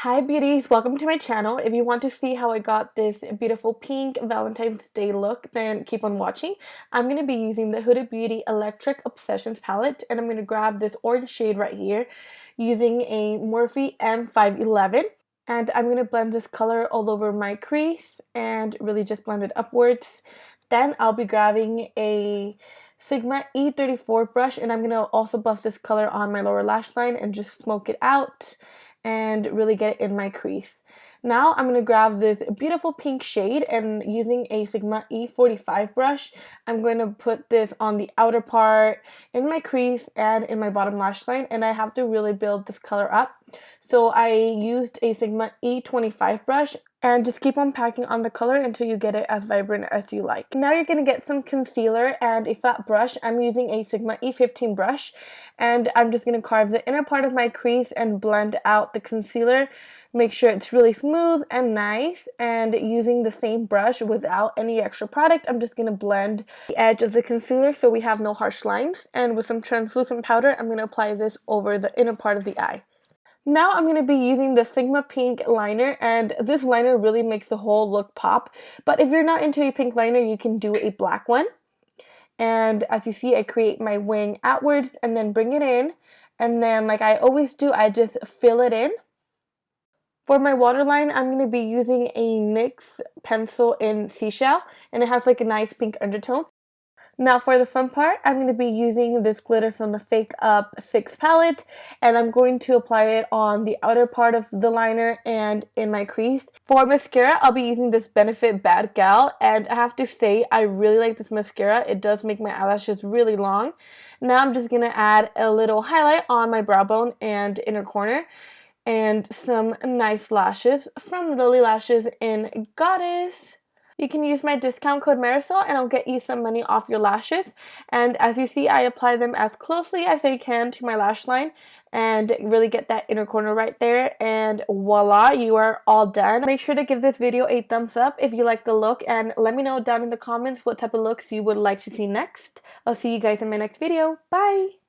Hi beauties, welcome to my channel. If you want to see how I got this beautiful pink Valentine's Day look, then keep on watching. I'm going to be using the Huda Beauty Electric Obsessions palette, and I'm going to grab this orange shade right here using a Morphe M511. And I'm going to blend this color all over my crease and really just blend it upwards. Then I'll be grabbing a Sigma E34 brush, and I'm going to also buff this color on my lower lash line and just smoke it out and really get it in my crease. Now I'm going to grab this beautiful pink shade, and using a Sigma E45 brush, I'm going to put this on the outer part, in my crease, and in my bottom lash line, and I have to really build this color up. So I used a Sigma E25 brush, and just keep on packing on the color until you get it as vibrant as you like. Now you're going to get some concealer and a flat brush. I'm using a Sigma E15 brush, and I'm just going to carve the inner part of my crease and blend out the concealer. Make sure it's really smooth and nice, and using the same brush without any extra product, I'm just going to blend the edge of the concealer so we have no harsh lines. And with some translucent powder, I'm going to apply this over the inner part of the eye. Now I'm going to be using the Sigma Pink liner, and this liner really makes the whole look pop. But if you're not into a pink liner, you can do a black one. And as you see, I create my wing outwards and then bring it in. And then, like I always do, I just fill it in. For my waterline, I'm going to be using a NYX pencil in Seashell, and it has like a nice pink undertone. Now for the front part, I'm going to be using this glitter from the Fakeup Fix palette, and I'm going to apply it on the outer part of the liner and in my crease. For mascara, I'll be using this Benefit Bad Gal, and I have to say I really like this mascara. It does make my eyelashes really long. Now I'm just going to add a little highlight on my brow bone and inner corner, and some nice lashes from Lily Lashes in Goddess. You can use my discount code Marisol and I'll get you some money off your lashes. And as you see, I apply them as closely as I can to my lash line and really get that inner corner right there. And voila, you are all done. Make sure to give this video a thumbs up if you like the look, and let me know down in the comments what type of looks you would like to see next. I'll see you guys in my next video. Bye!